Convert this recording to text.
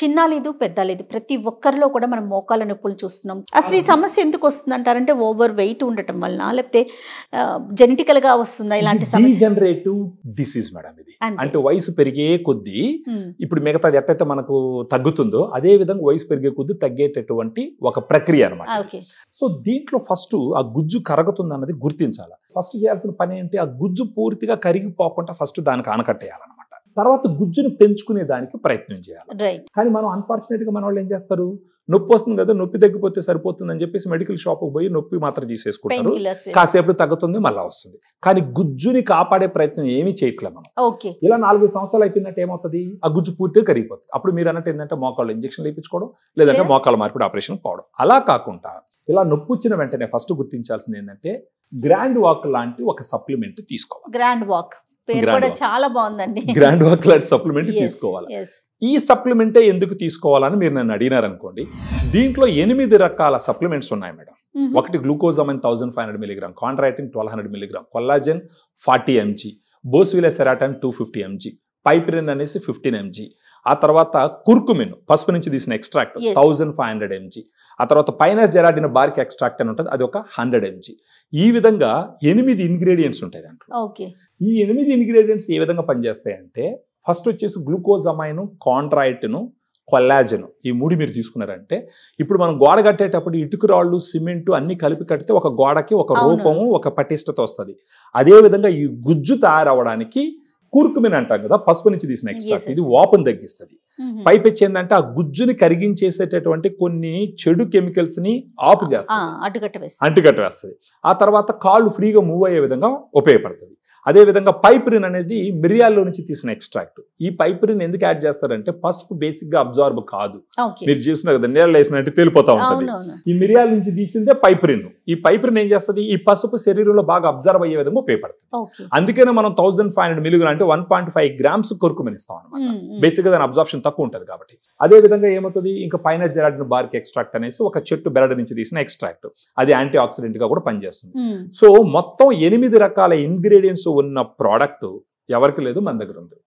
చిన్న లేదు పెద్ద లేదు, ప్రతి ఒక్కరిలో కూడా మనం మోకాళ్ళ నొప్పులు చూస్తున్నాం. అసలు ఈ సమస్య ఎందుకు వస్తుంది అంటారంటే ఓవర్ వెయిట్ ఉండటం వలన, లేకపోతే జెనెటికల్ గా వస్తుందా ఇలాంటి సమస్య? డీజనరేటివ్ డిసీజ్ మేడం ఇది. అంటే వయసు పెరిగే కొద్దీ ఇప్పుడు మిగతాది ఎట్టయితే మనకు తగ్గుతుందో అదే విధంగా వయసు పెరిగే కొద్దీ తగ్గేటటువంటి ఒక ప్రక్రియ అన్నమాట. సో దీంట్లో ఫస్ట్ ఆ గుజ్జు కరుగుతుంది అన్నది గుర్తించాలి. ఫస్ట్ చేయాల్సిన పని ఏంటి, ఆ గుజ్జు పూర్తిగా కరిగిపోకుండా ఫస్ట్ దానికి ఆనకట్టేయాలన్నమాట. తర్వాత గుజ్జును పెంచుకునే దానికి ప్రయత్నం చేయాలి. కానీ మనం అన్ఫార్చునేట్ గా మన వాళ్ళు ఏం చేస్తారు, నొప్పి వస్తుంది కదా, నొప్పి తగ్గిపోతే సరిపోతుంది అని చెప్పేసి మెడికల్ షాప్ కు పోయి నొప్పి మాత్రం తీసేసుకుంటారు, కాసేపు తగ్గుతుంది మళ్ళా వస్తుంది. కానీ గుజ్జుని కాపాడే ప్రయత్నం ఏమీ చేయట్లేదు మనం. ఇలా 4-5 సంవత్సరాలు అయిపోయిందంటే ఏమవుతుంది, ఆ గుజ్జు పూర్తిగా కరిగిపోతుంది. అప్పుడు మీరు అన్నట్టు ఏంటంటే మోకాళ్ళు ఇంజక్షన్ వేయించుకోవడం, లేదంటే మోకాళ్ళ మార్పిడి ఆపరేషన్ పోవడం. అలా కాకుండా ఇలా నొప్పి వచ్చిన వెంటనే ఫస్ట్ గుర్తించాల్సింది ఏంటంటే గ్రాండ్ వాక్ లాంటి ఒక సప్లిమెంట్ తీసుకోవాలి. గ్రాండ్ వాక్ చాలా బాగుందండి. గ్రాండ్ వాక్ లాంటి సప్లిమెంట్ తీసుకోవాలి. ఈ సప్లిమెంటే ఎందుకు తీసుకోవాలని మీరు నన్ను అడిగినారు అనుకోండి, దీంట్లో 8 రకాల సప్లిమెంట్స్ ఉన్నాయి మేడం. ఒకటి glucosamine 1500 mg, కాండ్రాయిటిన్ 1200 mg, collagen 40 mg, బోస్విలెసెరాటన్ 250 mg, పైప్రిన్ అనేసి 15 mg, ఆ తర్వాత కుర్కుమిన్ పసుపు నుంచి తీసిన ఎక్స్ట్రాక్ట్ 1500 mg, ఆ తర్వాత పైనస్ జెరాడిన్ బార్క్ ఎక్స్ట్రాక్ట్ అని ఉంటుంది, అది ఒక 100 mg. ఈ విధంగా 8 ఇంగ్రీడియంట్స్ ఉంటాయి దాంట్లో. ఈ 8 ఇంగ్రీడియంట్స్ ఏ విధంగా పనిచేస్తాయంటే, ఫస్ట్ వచ్చేసి గ్లూకోజమైన్, కాండ్రాయిటిన్, కొల్లాజెన్, ఈ 3 మీరు తీసుకున్నారంటే ఇప్పుడు మనం గోడ కట్టేటప్పుడు ఇటుక రాళ్ళు, సిమెంట్ అన్ని కలిపి కడితే ఒక గోడకి ఒక రూపము, ఒక పటిష్టత వస్తుంది. అదే విధంగా ఈ గుజ్జు తయారవడానికి కుర్కుమిన్ అంటాం కదా, పసుపు నుంచి తీసిన ఎక్స్ట్రాక్ట్, ఇది వాపును తగ్గిస్తుంది. పైపెచ్చి ఏంటంటే ఆ గుజ్జుని కరిగించేసేటటువంటి కొన్ని చెడు కెమికల్స్ ని ఆపు చేస్తుంది, అంటుకట్ట వేస్తుంది. ఆ తర్వాత కాళ్ళు ఫ్రీగా మూవ్ అయ్యే విధంగా ఉపయోగపడుతుంది. అదే విధంగా పైప్రిన్ అనేది మిరియాల్లో నుంచి తీసిన ఎక్స్ట్రాక్ట్. ఈ పైప్రిన్ ఎందుకు యాడ్ చేస్తారంటే పసుపు బేసిక్ గా అబ్జార్బ్ కాదు, మీరు చూసినారు కదా నీళ్ళు వేసినట్టు తేలిపోతా ఉంటుంది. ఈ మిరియాల నుంచి తీసిందే పైప్రిన్. ఈ పైప్రిన్ ఏం చేస్తుంది, ఈ పసుపు శరీరంలో బాగా అబ్జర్వ్ అయ్యే విధంగా ఉపయోగపడుతుంది. అందుకనే మనం 1500 mg అంటే 1.5 grams కొరుకుమని ఇస్తాం అనమాట. బేసిక్ గా దాని అబ్జార్ప్షన్ తక్కువ ఉంటుంది కాబట్టి. అదే విధంగా ఏమవుతుంది, ఇంకా పైనస్ జెరాడిన్ బార్క్ ఎక్స్ట్రాక్ట్ అనేసి ఒక చెట్టు బెరడు నుంచి తీసిన ఎక్స్ట్రాక్ట్, అది యాంటీ ఆక్సిడెంట్ గా కూడా పనిచేస్తుంది. సో మొత్తం 8 రకాల ఇంగ్రీడియంట్స్ ఉన్న ప్రోడక్ట్ ఎవరికి లేదు, మన దగ్గర ఉంది.